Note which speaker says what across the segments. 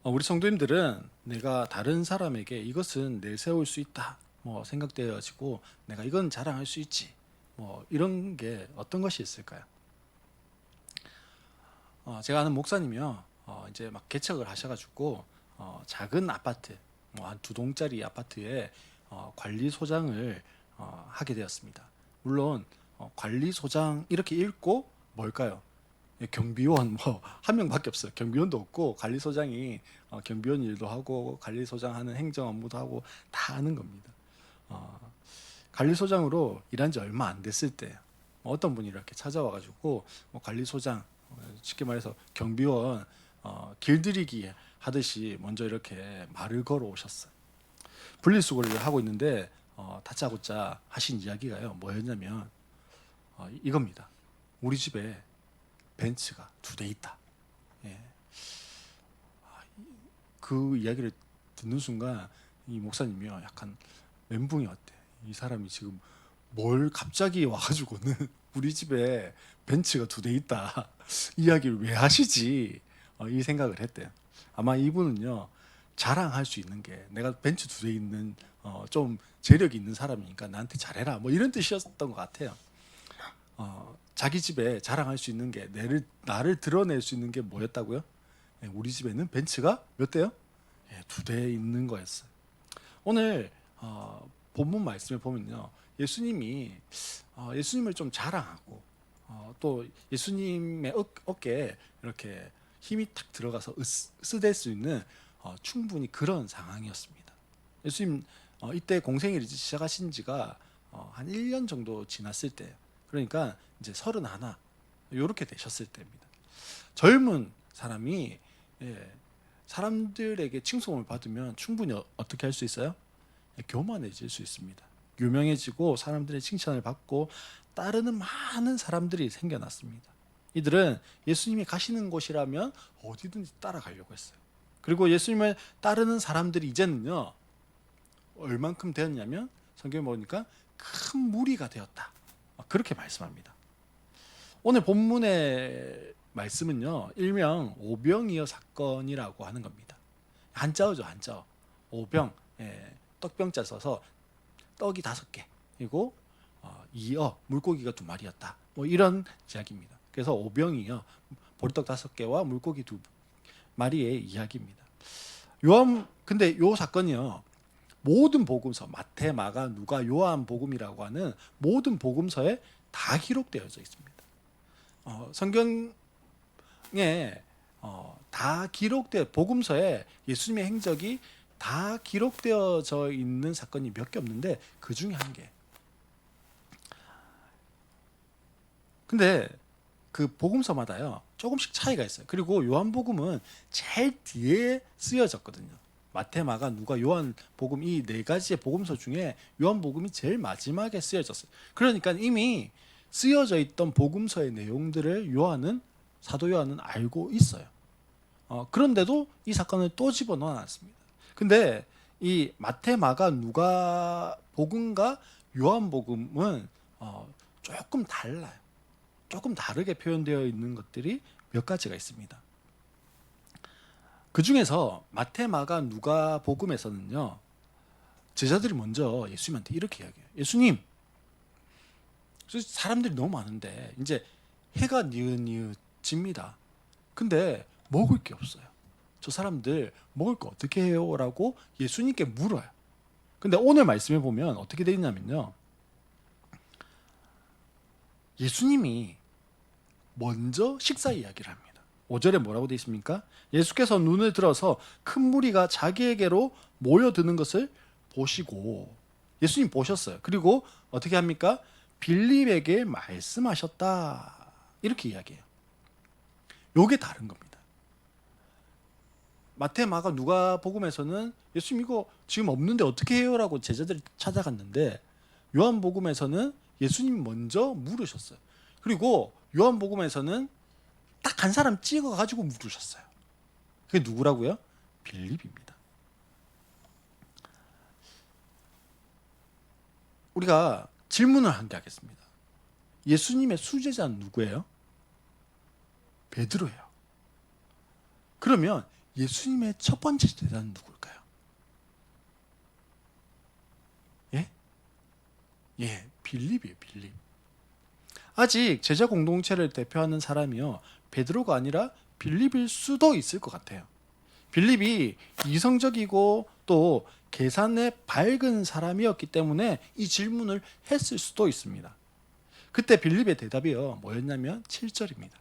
Speaker 1: 우리 성도님들은 내가 다른 사람에게 이것은 내세울 수 있다 생각되어지고 내가 이건 자랑할 수 있지 이런 게 어떤 것이 있을까요? 제가 아는 목사님이요, 이제 막 개척을 하셔가지고 작은 아파트 한 두 동짜리 아파트에 관리소장을 하게 되었습니다. 물론 관리소장 이렇게 읽고 뭘까요? 예, 경비원 한 명밖에 없어요. 경비원도 없고 관리소장이 경비원 일도 하고 관리소장 하는 행정 업무도 하고 다 하는 겁니다. 어, 관리소장으로 일한 지 얼마 안 됐을 때 어떤 분이 이렇게 찾아와가지고 관리소장, 쉽게 말해서 경비원 길들이기 하듯이 먼저 이렇게 말을 걸어 오셨어요. 분리수거를 하고 있는데 다짜고짜 하신 이야기가요, 뭐였냐면 이겁니다. 우리 집에 벤츠가 두 대 있다. 예. 그 이야기를 듣는 순간 이 목사님이요, 약간 멘붕이 왔대. 이 사람이 지금 뭘 갑자기 와가지고는 우리 집에 벤츠가 두 대 있다 이야기를 왜 하시지, 이 생각을 했대요. 아마 이분은요, 자랑할 수 있는 게 내가 벤츠 두 대 있는 좀 재력이 있는 사람이니까 나한테 잘해라 뭐 이런 뜻이었던 것 같아요. 자기 집에 자랑할 수 있는 게 나를 드러낼 수 있는 게 뭐였다고요? 예, 우리 집에는 벤츠가 몇 대요? 예, 두 대 있는 거였어요. 오늘 본문 말씀을 보면요, 예수님이 예수님을 좀 자랑하고 또 예수님의 어깨에 이렇게 힘이 탁 들어가서 으스댈 수 있는 충분히 그런 상황이었습니다. 예수님 이때 공생애를 시작하신 지가 한 1년 정도 지났을 때예요. 그러니까 이제 31 이렇게 되셨을 때입니다. 젊은 사람이, 예, 사람들에게 칭송을 받으면 충분히 어떻게 할 수 있어요? 예, 교만해질 수 있습니다. 유명해지고 사람들의 칭찬을 받고 따르는 많은 사람들이 생겨났습니다. 이들은 예수님이 가시는 곳이라면 어디든지 따라가려고 했어요. 그리고 예수님을 따르는 사람들이 이제는요, 얼만큼 되었냐면 성경에 보니까 큰 무리가 되었다, 그렇게 말씀합니다. 오늘 본문의 말씀은요, 일명 오병이어 사건이라고 하는 겁니다. 한자어죠, 한자어. 오병, 예, 떡병자 써서 떡이 5개, 그리고 이어 물고기가 2마리였다. 뭐 이런 이야기입니다. 그래서 오병이어 보리떡 5개와 물고기 2마리의 이야기입니다. 근데 요 사건이요, 모든 복음서 마태, 마가, 누가, 요한 복음이라고 하는 모든 복음서에 다 기록되어져 있습니다. 성경에 다 기록돼 복음서에 예수님의 행적이 다 기록되어져 있는 사건이 몇 개 없는데 그 중에 한 개. 근데 그 복음서마다요, 조금씩 차이가 있어요. 그리고 요한복음은 제일 뒤에 쓰여졌거든요. 마태, 마가, 누가, 요한 복음 이 네 가지의 복음서 중에 요한복음이 제일 마지막에 쓰여졌어요. 그러니까 이미 쓰여져 있던 복음서의 내용들을 사도 요한은 알고 있어요. 그런데도 이 사건을 또 집어넣어 놨습니다. 근데 이 마태, 마가, 누가 복음과 요한복음은 조금 달라요. 조금 다르게 표현되어 있는 것들이 몇 가지가 있습니다. 그 중에서 마태, 마가, 누가 복음에서는요, 제자들이 먼저 예수님한테 이렇게 이야기해요. 예수님, 사람들이 너무 많은데 이제 해가 뉘엿집니다. 근데 먹을 게 없어요. 저 사람들 먹을 거 어떻게 해요? 라고 예수님께 물어요. 근데 오늘 말씀에 보면 어떻게 되어 있냐면요, 예수님이 먼저 식사 이야기를 합니다. 5절에 뭐라고 되어 있습니까? 예수께서 눈을 들어서 큰 무리가 자기에게로 모여드는 것을 보시고, 예수님 보셨어요. 그리고 어떻게 합니까? 빌립에게 말씀하셨다, 이렇게 이야기해요. 요게 다른 겁니다. 마태, 마가, 누가 복음에서는 예수님 이거 지금 없는데 어떻게 해요? 라고 제자들이 찾아갔는데, 요한 복음에서는 예수님이 먼저 물으셨어요. 그리고 요한 복음에서는 딱 한 사람 찍어가지고 물으셨어요. 그게 누구라고요? 빌립입니다. 우리가 질문을 한 개 하겠습니다. 예수님의 수제자는 누구예요? 베드로예요. 그러면 예수님의 첫 번째 제자는 누굴까요? 예? 예, 빌립이에요, 빌립. 아직 제자 공동체를 대표하는 사람이요, 베드로가 아니라 빌립일 수도 있을 것 같아요. 빌립이 이성적이고 또 계산에 밝은 사람이었기 때문에 이 질문을 했을 수도 있습니다. 그때 빌립의 대답이요, 뭐였냐면 7절입니다.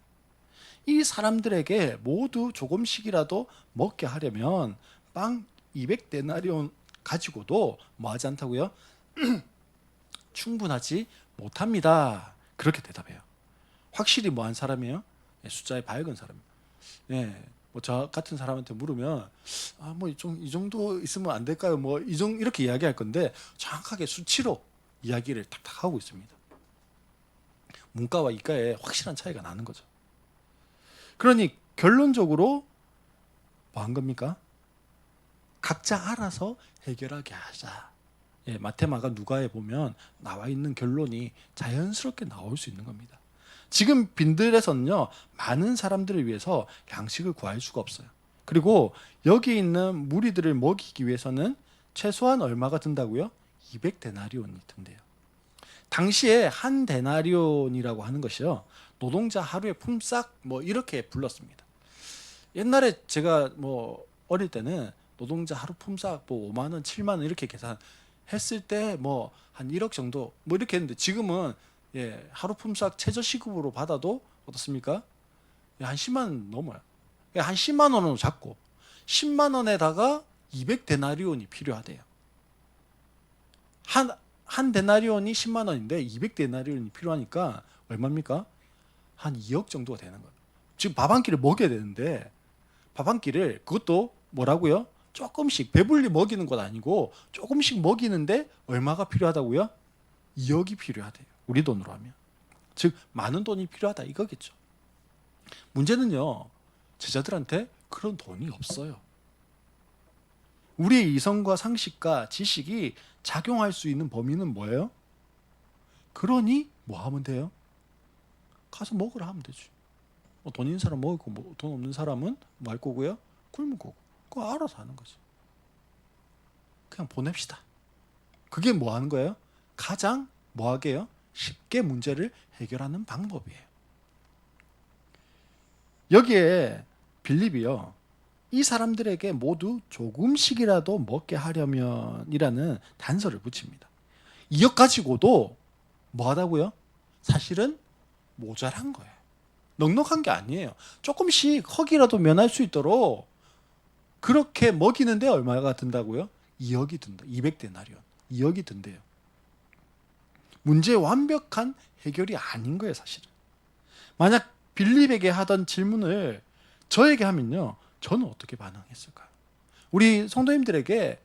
Speaker 1: 이 사람들에게 모두 조금씩이라도 먹게 하려면 빵 200데나리온 가지고도 뭐 하지 않다고요? 충분하지 못합니다. 그렇게 대답해요. 확실히 뭐한 사람이에요? 숫자에 밝은 사람. 예, 뭐 저 같은 사람한테 물으면 뭐 이 정도 있으면 안 될까요? 뭐 이렇게 이야기할 건데 정확하게 수치로 이야기를 탁탁 하고 있습니다. 문과와 이과에 확실한 차이가 나는 거죠. 그러니 결론적으로 뭐 한 겁니까? 각자 알아서 해결하게 하자. 예, 마테마가 누가에 보면 나와 있는 결론이 자연스럽게 나올 수 있는 겁니다. 지금 빈들에서는요, 많은 사람들을 위해서 양식을 구할 수가 없어요. 그리고 여기 있는 무리들을 먹이기 위해서는 최소한 얼마가 든다고요? 200데나리온이 든대요. 당시에 한 데나리온이라고 하는 것이요, 노동자 하루의 품삯 뭐 이렇게 불렀습니다. 옛날에 제가 뭐 어릴 때는 노동자 하루 품삯 뭐 5만 원, 7만 원 이렇게 계산했을 때 뭐 한 1억 정도 뭐 이렇게 했는데, 지금은 예, 하루 품삯 최저 시급으로 받아도 어떻습니까? 예, 한 10만 원 넘어요. 예, 한 10만 원으로 잡고 10만 원에다가 200데나리온이 필요하대요. 한 데나리온이 10만 원인데 200데나리온이 필요하니까 얼마입니까? 한 2억 정도가 되는 거예요. 지금 밥 한 끼를 먹여야 되는데 밥 한 끼를, 그것도 뭐라고요? 조금씩 배불리 먹이는 건 아니고 조금씩 먹이는데 얼마가 필요하다고요? 2억이 필요하대요. 우리 돈으로 하면. 즉 많은 돈이 필요하다 이거겠죠. 문제는요, 제자들한테 그런 돈이 없어요. 우리의 이성과 상식과 지식이 작용할 수 있는 범위는 뭐예요? 그러니 뭐 하면 돼요? 가서 먹으라 하면 되지. 돈 있는 사람 먹을 거고, 돈 없는 사람은 뭐 할 거고요? 굶을 거고. 그거 알아서 하는 거지. 그냥 보냅시다. 그게 뭐 하는 거예요? 가장 뭐 하게요? 쉽게 문제를 해결하는 방법이에요. 여기에 빌립이요, 이 사람들에게 모두 조금씩이라도 먹게 하려면이라는 단서를 붙입니다. 2억 가지고도 뭐 하다고요? 사실은 모자란 거예요. 넉넉한 게 아니에요. 조금씩 허기라도 면할 수 있도록 그렇게 먹이는데 얼마가 든다고요? 2억이 든다. 200데나리온. 2억이 든대요. 문제의 완벽한 해결이 아닌 거예요, 사실은. 만약 빌립에게 하던 질문을 저에게 하면요, 저는 어떻게 반응했을까요? 우리 성도님들에게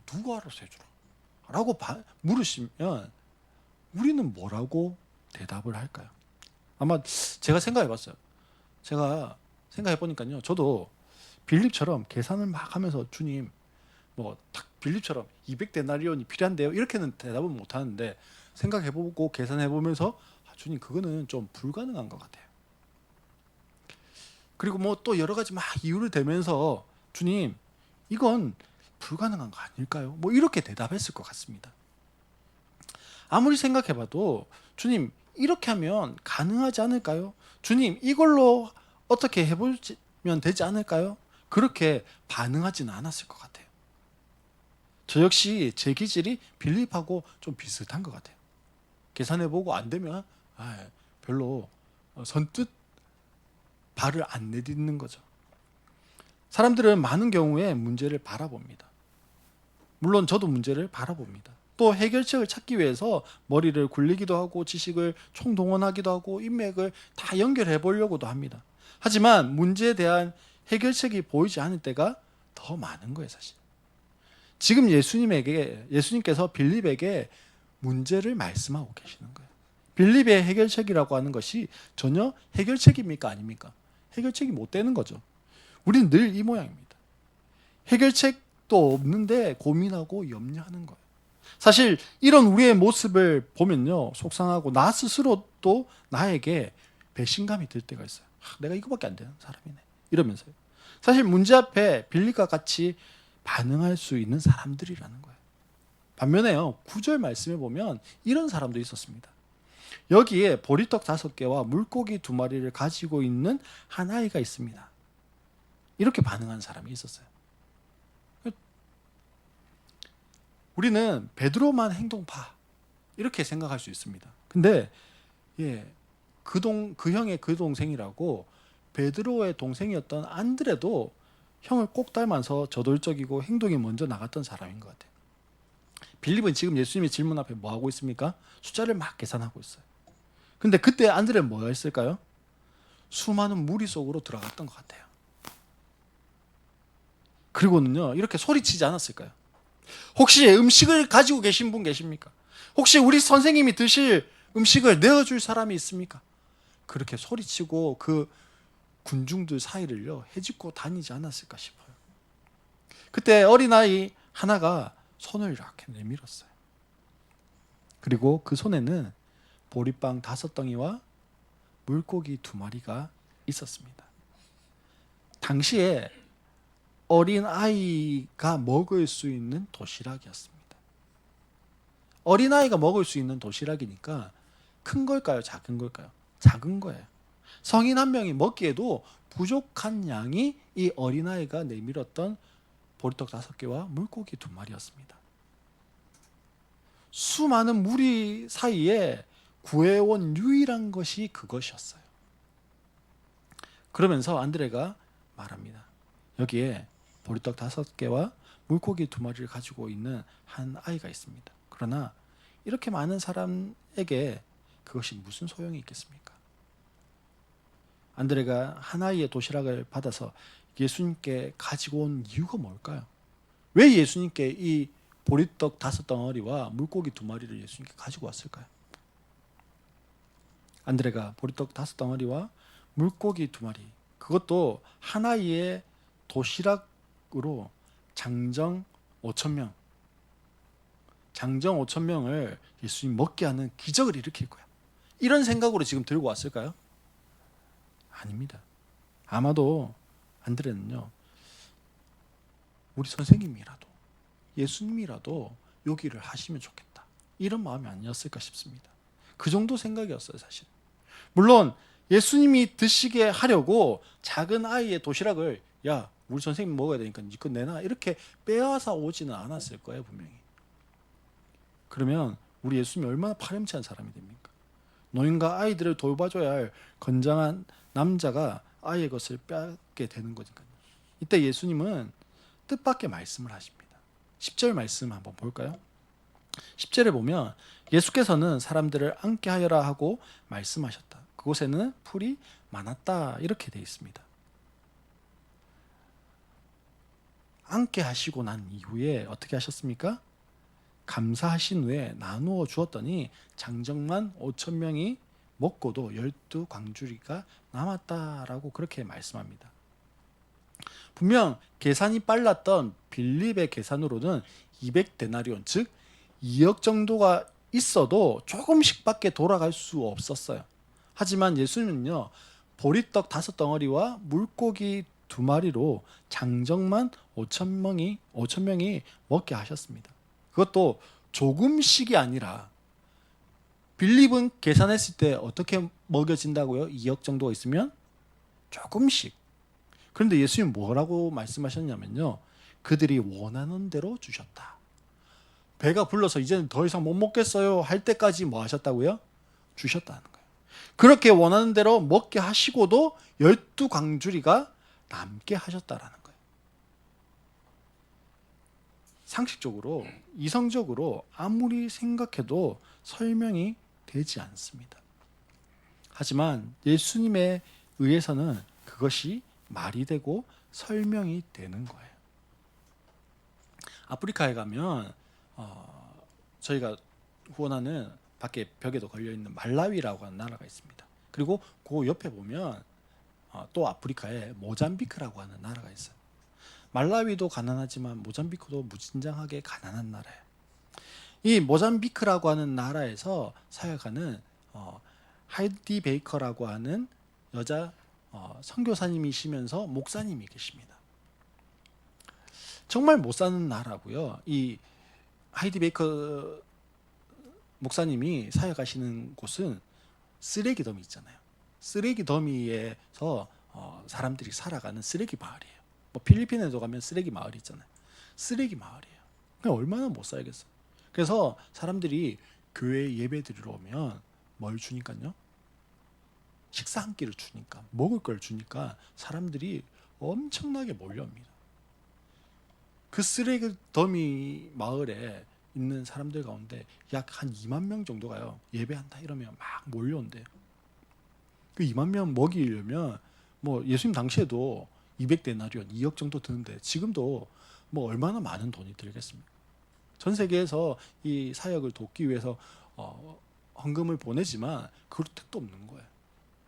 Speaker 1: 누가 알아서 해주라 라고 물으시면 우리는 뭐라고 대답을 할까요? 아마 제가 생각해 봤어요. 제가 생각해 보니까요, 저도 빌립처럼 계산을 막 하면서 주님, 뭐 딱 빌립처럼 200데나리온이 필요한데요, 이렇게는 대답은 못 하는데 생각해 보고 계산해 보면서 주님, 그거는 좀 불가능한 것 같아요. 그리고 뭐 또 여러 가지 막 이유를 대면서 주님, 이건 불가능한 거 아닐까요? 뭐 이렇게 대답했을 것 같습니다. 아무리 생각해 봐도 주님, 이렇게 하면 가능하지 않을까요? 주님, 이걸로 어떻게 해보면 되지 않을까요? 그렇게 반응하지는 않았을 것 같아요. 저 역시 제 기질이 빌립하고 좀 비슷한 것 같아요. 계산해보고 안 되면 별로 선뜻 발을 안 내딛는 거죠. 사람들은 많은 경우에 문제를 바라봅니다. 물론 저도 문제를 바라봅니다. 또 해결책을 찾기 위해서 머리를 굴리기도 하고 지식을 총동원하기도 하고 인맥을 다 연결해 보려고도 합니다. 하지만 문제에 대한 해결책이 보이지 않을 때가 더 많은 거예요, 사실. 지금 예수님께서 빌립에게 문제를 말씀하고 계시는 거예요. 빌립의 해결책이라고 하는 것이 전혀 해결책입니까? 아닙니까? 해결책이 못 되는 거죠. 우리는 늘 이 모양입니다. 해결책도 없는데 고민하고 염려하는 거예요. 사실 이런 우리의 모습을 보면요, 속상하고 나 스스로도 나에게 배신감이 들 때가 있어요. 내가 이거밖에 안 되는 사람이네, 이러면서요. 사실 문제 앞에 빌립과 같이 반응할 수 있는 사람들이라는 거예요. 반면에요, 9절 말씀에 보면 이런 사람도 있었습니다. 여기에 보리떡 5개와 물고기 2마리를 가지고 있는 한 아이가 있습니다. 이렇게 반응한 사람이 있었어요. 우리는 베드로만 행동파 이렇게 생각할 수 있습니다. 근데 그 형의 그 동생이라고 베드로의 동생이었던 안드레도 형을 꼭 닮아서 저돌적이고 행동이 먼저 나갔던 사람인 것 같아요. 빌립은 지금 예수님의 질문 앞에 뭐 하고 있습니까? 숫자를 막 계산하고 있어요. 근데 그때 안드레는 뭐가 했을까요? 수많은 무리 속으로 들어갔던 것 같아요. 그리고는요, 이렇게 소리치지 않았을까요? 혹시 음식을 가지고 계신 분 계십니까? 혹시 우리 선생님이 드실 음식을 내어줄 사람이 있습니까? 그렇게 소리치고 그 군중들 사이를요 헤집고 다니지 않았을까 싶어요. 그때 어린아이 하나가 손을 이렇게 내밀었어요. 그리고 그 손에는 보리빵 5덩이와 물고기 2마리가 있었습니다. 당시에 어린아이가 먹을 수 있는 도시락이었습니다. 어린아이가 먹을 수 있는 도시락이니까 큰 걸까요? 작은 걸까요? 작은 거예요. 성인 한 명이 먹기에도 부족한 양이 이 어린아이가 내밀었던 보리떡 5개와 물고기 2마리였습니다. 수많은 무리 사이에 구해온 유일한 것이 그것이었어요. 그러면서 안드레가 말합니다. 여기에 보리떡 5개와 물고기 2마리를 가지고 있는 한 아이가 있습니다. 그러나 이렇게 많은 사람에게 그것이 무슨 소용이 있겠습니까? 안드레가 한 아이의 도시락을 받아서 예수님께 가지고 온 이유가 뭘까요? 왜 예수님께 이 보리떡 5덩어리와 물고기 2마리를 예수님께 가지고 왔을까요? 안드레가 보리떡 5덩어리와 물고기 2마리, 그것도 한 아이의 도시락으로 장정 5,000명, 장정 5,000명을 예수님 먹게 하는 기적을 일으킬 거야. 이런 생각으로 지금 들고 왔을까요? 아닙니다. 아마도 안드레는요, 우리 선생님이라도 예수님이라도 요기를 하시면 좋겠다, 이런 마음이 아니었을까 싶습니다. 그 정도 생각이었어요, 사실. 물론 예수님이 드시게 하려고 작은 아이의 도시락을 야, 우리 선생님 먹어야 되니까 니 거 내놔 이렇게 빼앗아 오지는 않았을 거예요, 분명히. 그러면 우리 예수님이 얼마나 파렴치한 사람이 됩니까? 노인과 아이들을 돌봐줘야 할 건장한 남자가 아이의 것을 빼앗게 되는 거니까요. 이때 예수님은 뜻밖의 말씀을 하십니다. 10절 말씀 한번 볼까요? 10절에 보면 예수께서는 사람들을 앉게 하여라 하고 말씀하셨다. 그곳에는 풀이 많았다, 이렇게 되어 있습니다. 앉게 하시고 난 이후에 어떻게 하셨습니까? 감사하신 후에 나누어 주었더니 장정만 5,000명이 먹고도 12광주리가 남았다라고 그렇게 말씀합니다. 분명 계산이 빨랐던 빌립의 계산으로는 200데나리온, 즉 2억 정도가 있어도 조금씩밖에 돌아갈 수 없었어요. 하지만 예수님은요, 보리떡 5덩어리와 물고기 2마리로 장정만 5,000명이 먹게 하셨습니다. 그것도 조금씩이 아니라, 빌립은 계산했을 때 어떻게 먹여진다고요? 2억 정도가 있으면 조금씩. 그런데 예수님 뭐라고 말씀하셨냐면요, 그들이 원하는 대로 주셨다. 배가 불러서 이제는 더 이상 못 먹겠어요 할 때까지 뭐 하셨다고요? 주셨다는 거예요. 그렇게 원하는 대로 먹게 하시고도 12광주리가 남게 하셨다라는 거예요. 상식적으로, 이성적으로 아무리 생각해도 설명이 되지 않습니다. 하지만 예수님에 의해서는 그것이 말이 되고 설명이 되는 거예요. 아프리카에 가면 저희가 후원하는 밖에 벽에도 걸려있는 말라위라고 하는 나라가 있습니다. 그리고 그 옆에 보면 또 아프리카에 모잠비크라고 하는 나라가 있어요. 말라위도 가난하지만 모잠비크도 무진장하게 가난한 나라예요. 이 모잠비크라고 하는 나라에서 사역하는 하이디 베이커라고 하는 여자 선교사님이시면서 목사님이 계십니다. 정말 못 사는 나라고요. 이 하이디 베이커 목사님이 사역하시는 곳은 쓰레기 더미 있잖아요. 쓰레기 더미에서 사람들이 살아가는 쓰레기 마을이에요. 뭐 필리핀에도 가면 쓰레기 마을이 있잖아요. 쓰레기 마을이에요. 그냥 얼마나 못 살겠어요. 그래서 사람들이 교회 예배 드리러 오면 뭘 주니까요? 식사 한 끼를 주니까, 먹을 걸 주니까 사람들이 엄청나게 몰려옵니다. 그 쓰레기 더미 마을에 있는 사람들 가운데 약 한 2만 명 정도가요, 예배한다 이러면 막 몰려온대요. 그 2만 명 먹이려면 뭐 예수님 당시에도 200데나리온 2억 정도 드는데 지금도 뭐 얼마나 많은 돈이 들겠습니까? 전 세계에서 이 사역을 돕기 위해서 헌금을 보내지만 그럴 택도 없는 거예요.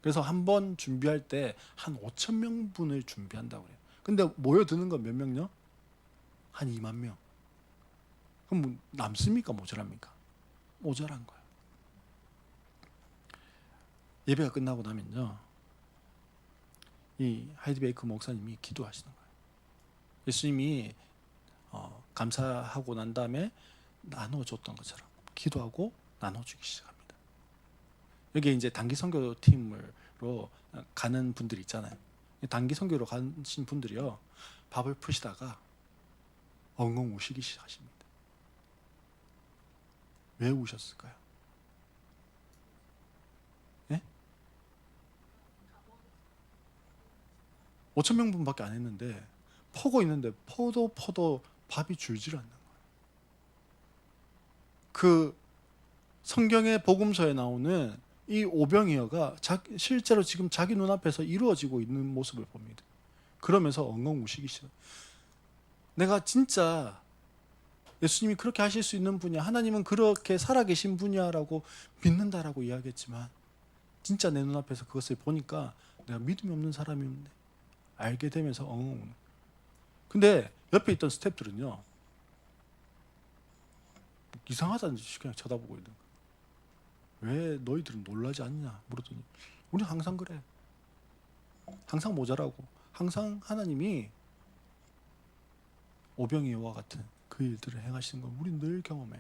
Speaker 1: 그래서 한 번 준비할 때 한 5천 명분을 준비한다고 그래요. 근데 모여드는 건 몇 명요? 한 2만 명. 그럼 뭐 남습니까? 모자랍니까? 모자란 거예요. 예배가 끝나고 나면요, 이 하이디 베이커 목사님이 기도하시는 거예요. 예수님이 감사하고 난 다음에 나눠줬던 것처럼 기도하고 나눠주기 시작합니다. 여기 이제 단기 선교 팀으로 가는 분들이 있잖아요. 단기 선교로 가신 분들이요, 밥을 푸시다가 엉엉 우시기 시작하십니다. 왜 우셨을까요? 예? 5천 명분밖에 안 했는데 퍼고 있는데 퍼도 밥이 줄질 않는 거예요. 그 성경의 복음서에 나오는 이 오병이어가 실제로 지금 자기 눈앞에서 이루어지고 있는 모습을 봅니다. 그러면서 엉엉 우시기 시작. 내가 진짜 예수님이 그렇게 하실 수 있는 분이야, 하나님은 그렇게 살아계신 분이야라고 믿는다라고 이야기했지만 진짜 내 눈앞에서 그것을 보니까 내가 믿음이 없는 사람이었네 알게 되면서 엉엉. 근데 옆에 있던 스태프들은요, 이상하다는 듯이 그냥 쳐다보고 있는 거예요. 왜 너희들은 놀라지 않냐 물었더니 우리는 항상 그래. 항상 모자라고. 항상 하나님이 오병이어와 같은 그 일들을 행하시는 걸 우리는 늘 경험해.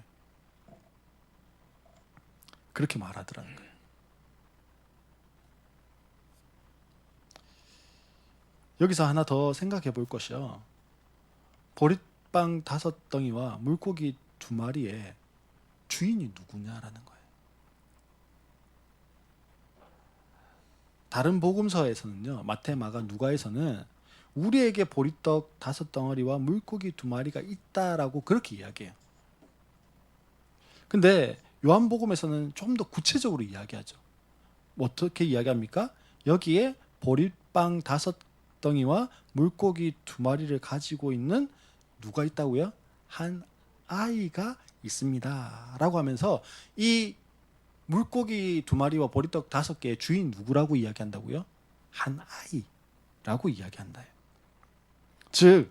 Speaker 1: 그렇게 말하더라는 거예요. 여기서 하나 더 생각해 볼 것이요, 보릿빵 5덩이와 물고기 2마리의 주인이 누구냐라는 거예요. 다른 복음서에서는요, 마태, 마가, 누가에서는 우리에게 보리떡 5덩어리와 물고기 2마리가 있다라고 그렇게 이야기해요. 근데 요한복음에서는 좀 더 구체적으로 이야기하죠. 어떻게 이야기합니까? 여기에 보리빵 5덩이와 물고기 2마리를 가지고 있는 누가 있다고요? 한 아이가 있습니다 라고 하면서 이 물고기 2마리와 보리떡 5개의 주인 누구라고 이야기한다고요? 한 아이라고 이야기한다. 즉,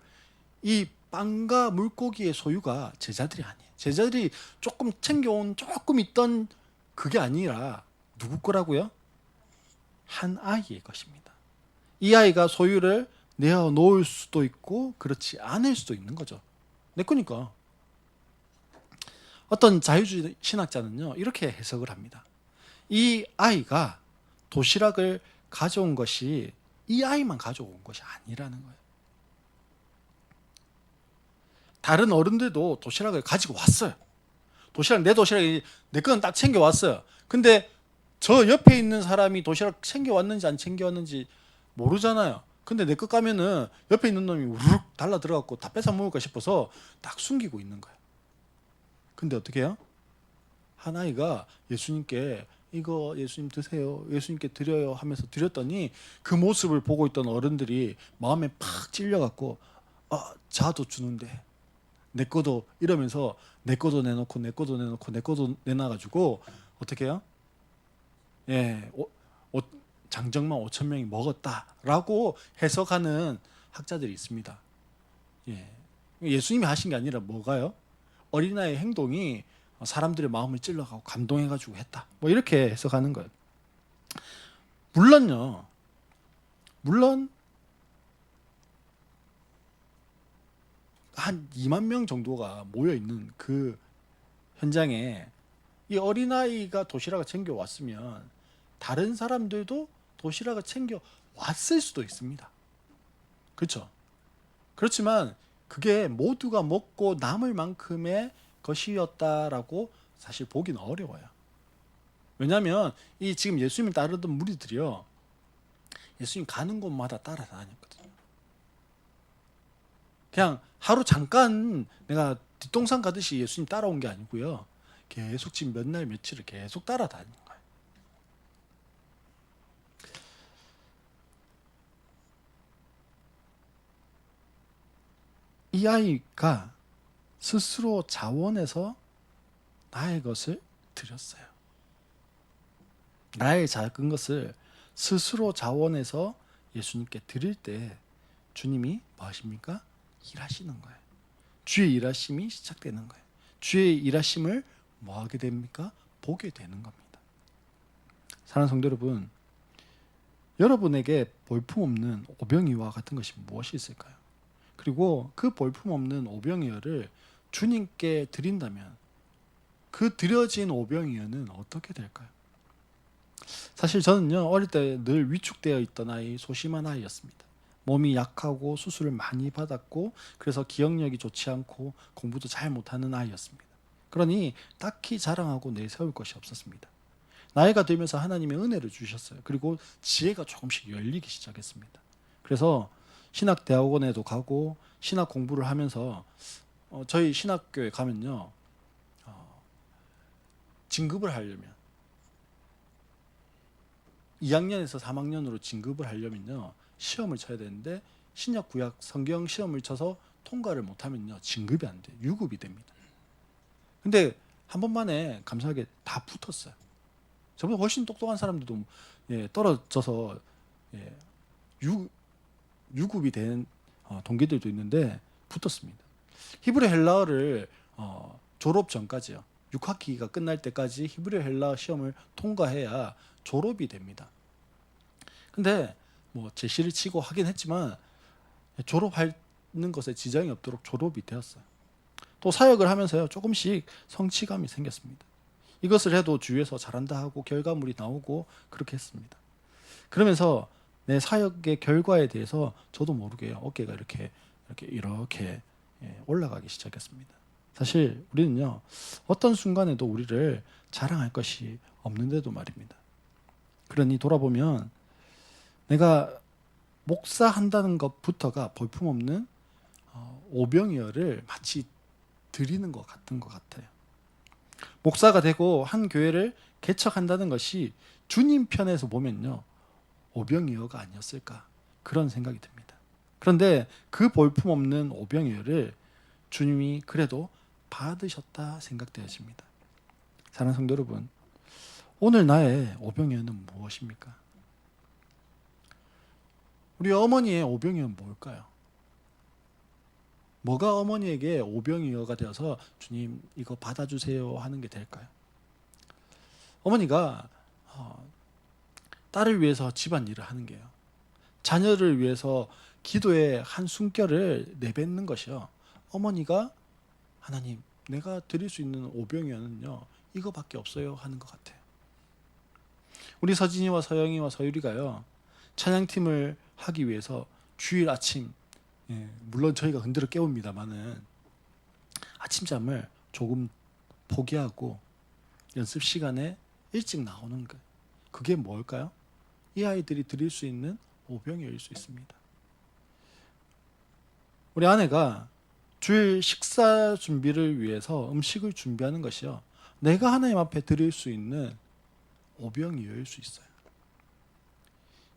Speaker 1: 이 빵과 물고기의 소유가 제자들이 아니에요. 제자들이 조금 챙겨온 조금 있던 그게 아니라 누구 거라고요? 한 아이의 것입니다. 이 아이가 소유를 내어 놓을 수도 있고 그렇지 않을 수도 있는 거죠. 내 거니까. 어떤 자유주의 신학자는요, 이렇게 해석을 합니다. 이 아이가 도시락을 가져온 것이 이 아이만 가져온 것이 아니라는 거예요. 다른 어른들도 도시락을 가지고 왔어요. 내 도시락이 내 거는 딱 챙겨왔어요. 근데 저 옆에 있는 사람이 도시락 챙겨왔는지 안 챙겨왔는지 모르잖아요. 근데 내 거 까면은 옆에 있는 놈이 우르륵 달라 들어갔고 다 뺏어 먹을까 싶어서 딱 숨기고 있는 거예요. 근데 어떻게 해요? 한 아이가 예수님께 이거 예수님 드세요, 예수님께 드려요 하면서 드렸더니 그 모습을 보고 있던 어른들이 마음에 팍 찔려갖고 자도 주는데 내 거도 이러면서 내 거도 내놓고 내 거도 내놓고 내 거도 내놔가지고 어떻게 해요? 예, 장정만 5천 명이 먹었다라고 해석하는 학자들이 있습니다. 예, 예수님이 하신 게 아니라 뭐가요? 어린아이의 행동이 사람들의 마음을 찔러가고 감동해가지고 했다. 뭐 이렇게 해석하는 거예요. 물론요, 물론 한 2만 명 정도가 모여 있는 그 현장에 이 어린아이가 도시락을 챙겨 왔으면 다른 사람들도 도시락을 챙겨 왔을 수도 있습니다. 그렇죠? 그렇지만 그게 모두가 먹고 남을 만큼의 것이었다라고 사실 보기는 어려워요. 왜냐하면 이 지금 예수님을 따르던 무리들이요, 예수님 가는 곳마다 따라다녔거든요. 그냥 하루 잠깐 내가 뒷동산 가듯이 예수님 따라온 게 아니고요, 계속 지금 몇 날 며칠을 계속 따라다닌 거예요. 이 아이가 스스로 자원해서 나의 것을 드렸어요. 나의 작은 것을 스스로 자원해서 예수님께 드릴 때 주님이 뭐 하십니까? 일하시는 거예요. 주의 일하심이 시작되는 거예요. 주의 일하심을 뭐 하게 됩니까? 보게 되는 겁니다. 사랑하는 성도 여러분, 여러분에게 볼품없는 오병이와 같은 것이 무엇이 있을까요? 그리고 그 볼품없는 오병이어를 주님께 드린다면 그 드려진 오병이어는 어떻게 될까요? 사실 저는요, 어릴 때 늘 위축되어 있던 아이, 소심한 아이였습니다. 몸이 약하고 수술을 많이 받았고 그래서 기억력이 좋지 않고 공부도 잘 못하는 아이였습니다. 그러니 딱히 자랑하고 내세울 것이 없었습니다. 나이가 들면서 하나님의 은혜를 주셨어요. 그리고 지혜가 조금씩 열리기 시작했습니다. 그래서 신학대학원에도 가고 신학 공부를 하면서 저희 신학교에 가면요, 진급을 하려면 2학년에서 3학년으로 진급을 하려면요, 시험을 쳐야 되는데 신약 구약 성경 시험을 쳐서 통과를 못하면요, 진급이 안 돼요. 유급이 됩니다. 근데 한 번만에 감사하게 다 붙었어요. 저보다 훨씬 똑똑한 사람들도 떨어져서 유급이 된 동기들도 있는데 붙었습니다. 히브리 헬라어를 졸업 전까지요, 6학기가 끝날 때까지 히브리 헬라어 시험을 통과해야 졸업이 됩니다. 근데 뭐 제시를 치고 하긴 했지만 졸업하는 것에 지장이 없도록 졸업이 되었어요. 또 사역을 하면서요, 조금씩 성취감이 생겼습니다. 이것을 해도 주위에서 잘한다 하고 결과물이 나오고 그렇게 했습니다. 그러면서 내 사역의 결과에 대해서 저도 모르게요, 어깨가 이렇게 올라가기 시작했습니다. 사실 우리는요, 어떤 순간에도 우리를 자랑할 것이 없는데도 말입니다. 그러니 돌아보면 내가 목사한다는 것부터가 볼품없는 오병이어를 마치 드리는 것 같은 것 같아요. 목사가 되고 한 교회를 개척한다는 것이 주님 편에서 보면요, 오병이어가 아니었을까, 그런 생각이 듭니다. 그런데 그 볼품없는 오병이어를 주님이 그래도 받으셨다 생각되어집니다. 사랑하는 성도 여러분, 오늘 나의 오병이어는 무엇입니까? 우리 어머니의 오병이어는 뭘까요? 뭐가 어머니에게 오병이어가 되어서 주님 이거 받아주세요 하는 게 될까요? 어머니가 딸을 위해서 집안일을 하는 게요, 자녀를 위해서 기도의 한 숨결을 내뱉는 것이요, 어머니가 하나님 내가 드릴 수 있는 오병이어는요 이거밖에 없어요 하는 것 같아요. 우리 서진이와 서영이와 서유리가요, 찬양팀을 하기 위해서 주일 아침, 물론 저희가 흔들어 깨웁니다만은 아침잠을 조금 포기하고 연습 시간에 일찍 나오는 것, 그게 뭘까요? 이 아이들이 드릴 수 있는 오병이어일 수 있습니다. 우리 아내가 주일 식사 준비를 위해서 음식을 준비하는 것이요, 내가 하나님 앞에 드릴 수 있는 오병이어일 수 있어요.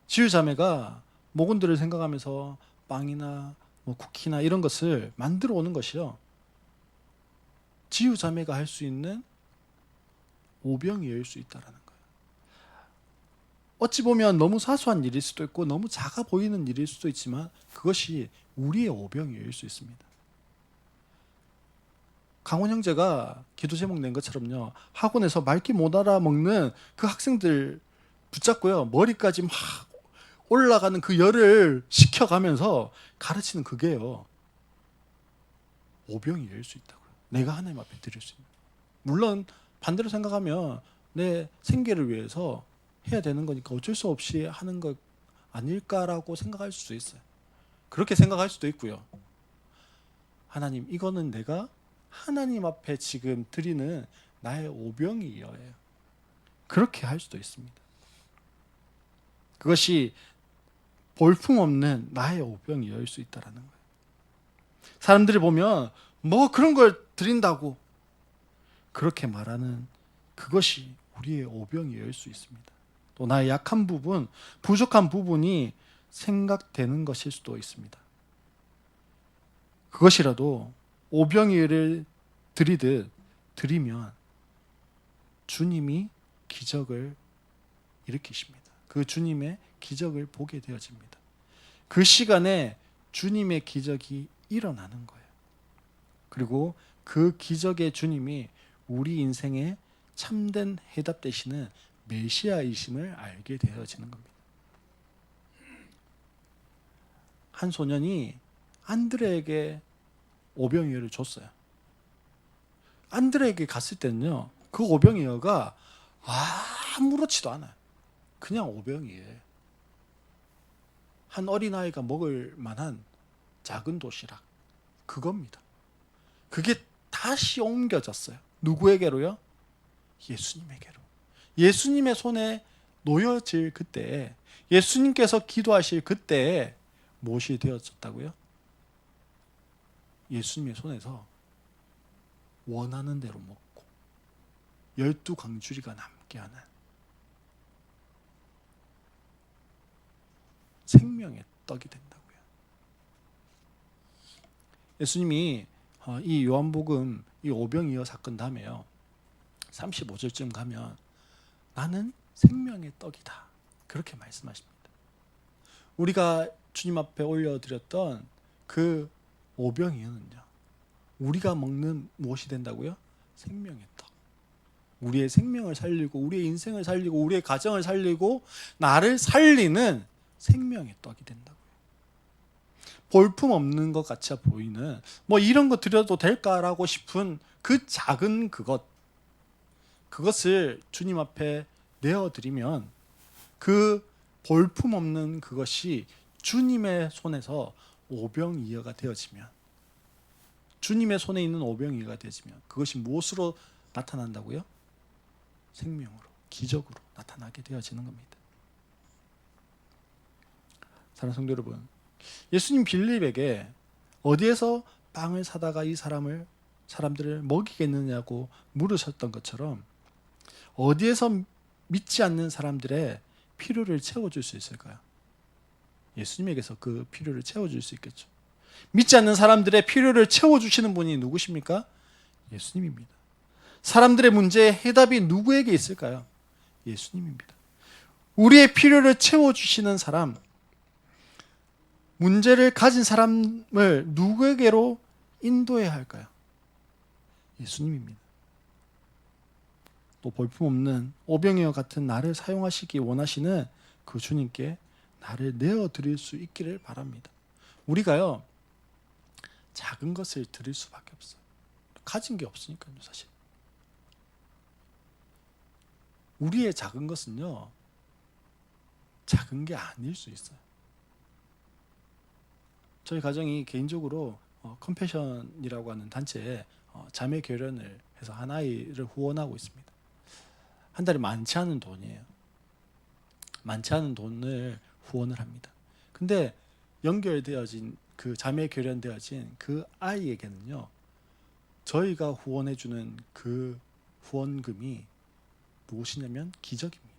Speaker 1: 지유 자매가 모군들을 생각하면서 빵이나 뭐 쿠키나 이런 것을 만들어 오는 것이요, 지유 자매가 할 수 있는 오병이어일 수 있다라는 거예요. 어찌 보면 너무 사소한 일일 수도 있고 너무 작아 보이는 일일 수도 있지만 그것이 우리의 오병이어일 수 있습니다. 강원 형제가 기도 제목 낸 것처럼요, 학원에서 말귀 못 알아먹는 그 학생들 붙잡고요, 머리까지 막 올라가는 그 열을 식혀가면서 가르치는 그게요. 오병이 열 수 있다고요. 내가 하나님 앞에 드릴 수 있는. 물론 반대로 생각하면 내 생계를 위해서 해야 되는 거니까 어쩔 수 없이 하는 것 아닐까라고 생각할 수도 있어요. 그렇게 생각할 수도 있고요. 하나님, 이거는 내가 하나님 앞에 지금 드리는 나의 오병이어예요. 그렇게 할 수도 있습니다. 그것이 볼품없는 나의 오병이어일 수 있다라는 거예요. 사람들이 보면 뭐 그런 걸 드린다고 그렇게 말하는 그것이 우리의 오병이어일 수 있습니다. 또 나의 약한 부분, 부족한 부분이 생각되는 것일 수도 있습니다. 그것이라도 오병이어를 드리면 주님이 기적을 일으키십니다. 그 주님의 기적을 보게 되어집니다. 그 시간에 주님의 기적이 일어나는 거예요. 그리고 그 기적의 주님이 우리 인생에 참된 해답 되시는 메시아이심을 알게 되어지는 겁니다. 한 소년이 안드레에게 오병이어를 줬어요. 안드레에게 갔을 때는요, 그 오병이어가 아무렇지도 않아요. 그냥 오병이에요. 한 어린아이가 먹을 만한 작은 도시락, 그겁니다. 그게 다시 옮겨졌어요. 누구에게로요? 예수님에게로. 예수님의 손에 놓여질 그때에, 예수님께서 기도하실 그때에 무엇이 되어졌다고요? 예수님의 손에서 원하는 대로 먹고 12광주리가 남게 하는 생명의 떡이 된다고요. 예수님이 이 요한복음 이 오병이어 사건 다음에요, 35절쯤 가면 나는 생명의 떡이다, 그렇게 말씀하십니다. 우리가 주님 앞에 올려드렸던 그 오병이어는요, 우리가 먹는 무엇이 된다고요? 생명의 떡. 우리의 생명을 살리고 우리의 인생을 살리고 우리의 가정을 살리고 나를 살리는 생명의 떡이 된다고요. 볼품없는 것 같이 보이는 뭐 이런 거 드려도 될까라고 싶은 그 작은 그것을 주님 앞에 내어드리면 그 볼품없는 그것이 주님의 손에서 오병이어가 되어지면, 주님의 손에 있는 오병이어가 되어지면 그것이 무엇으로 나타난다고요? 생명으로, 기적으로 나타나게 되어지는 겁니다. 사랑하는 성도 여러분, 예수님 빌립에게 어디에서 빵을 사다가 이 사람들을 먹이겠느냐고 물으셨던 것처럼 어디에서 믿지 않는 사람들의 필요를 채워줄 수 있을까요? 예수님에게서 그 필요를 채워줄 수 있겠죠. 믿지 않는 사람들의 필요를 채워주시는 분이 누구십니까? 예수님입니다. 사람들의 문제의 해답이 누구에게 있을까요? 예수님입니다. 우리의 필요를 채워주시는 사람, 문제를 가진 사람을 누구에게로 인도해야 할까요? 예수님입니다. 또 볼품없는 오병이어 같은 나를 사용하시기 원하시는 그 주님께 나를 내어드릴 수 있기를 바랍니다. 우리가요, 작은 것을 드릴 수밖에 없어요. 가진 게 없으니까요, 사실. 우리의 작은 것은요, 작은 게 아닐 수 있어요. 저희 가정이 개인적으로 컴패션이라고 하는 단체에 자매 결연을 해서 한 아이를 후원하고 있습니다. 한 달에 많지 않은 돈이에요. 많지 않은 돈을 후원을 합니다. 근데 연결되어진 그 자매 결연되어진 그 아이에게는요, 저희가 후원해주는 그 후원금이 무엇이냐면 기적입니다.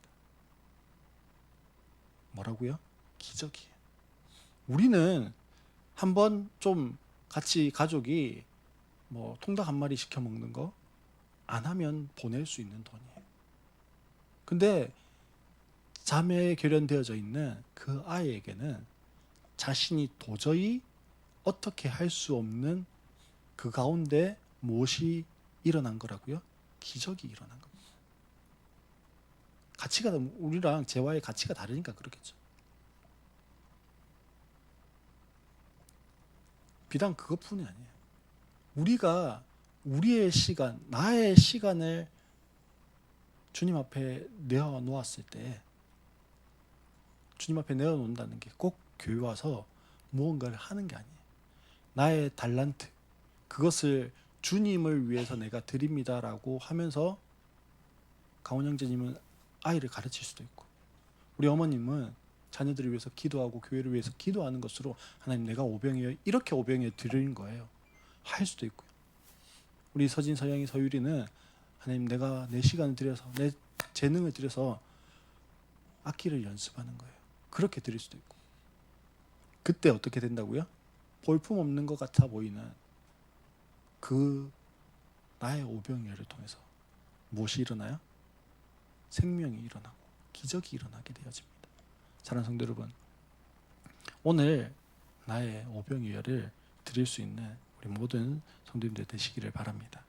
Speaker 1: 뭐라고요? 기적이에요. 우리는 한번 좀 같이 가족이 뭐 통닭 한 마리 시켜 먹는 거 안 하면 보낼 수 있는 돈이에요. 근데 자매에 결연되어져 있는 그 아이에게는 자신이 도저히 어떻게 할 수 없는 그 가운데 무엇이 일어난 거라고요? 기적이 일어난 겁니다. 가치가, 우리랑 재화의 가치가 다르니까 그렇겠죠. 비단 그것뿐이 아니에요. 우리가 우리의 시간, 나의 시간을 주님 앞에 내어 놓았을 때, 주님 앞에 내어 놓는다는 게 꼭 교회 와서 무언가를 하는 게 아니에요. 나의 달란트, 그것을 주님을 위해서 내가 드립니다라고 하면서 강원 형제님은 아이를 가르칠 수도 있고, 우리 어머님은 자녀들을 위해서 기도하고 교회를 위해서 기도하는 것으로 하나님 내가 오병이어 이렇게 오병이어 드리는 거예요. 할 수도 있고요. 우리 서진, 서영이, 서유리는 하나님 내가 내 시간을 들여서 내 재능을 들여서 악기를 연습하는 거예요. 그렇게 드릴 수도 있고. 그때 어떻게 된다고요? 볼품 없는 것 같아 보이는 그 나의 오병이어를 통해서 무엇이 일어나요? 생명이 일어나고 기적이 일어나게 되어집니다. 사랑하는 성도 여러분, 오늘 나의 오병이어를 드릴 수 있는 우리 모든 성도님들 되시기를 바랍니다.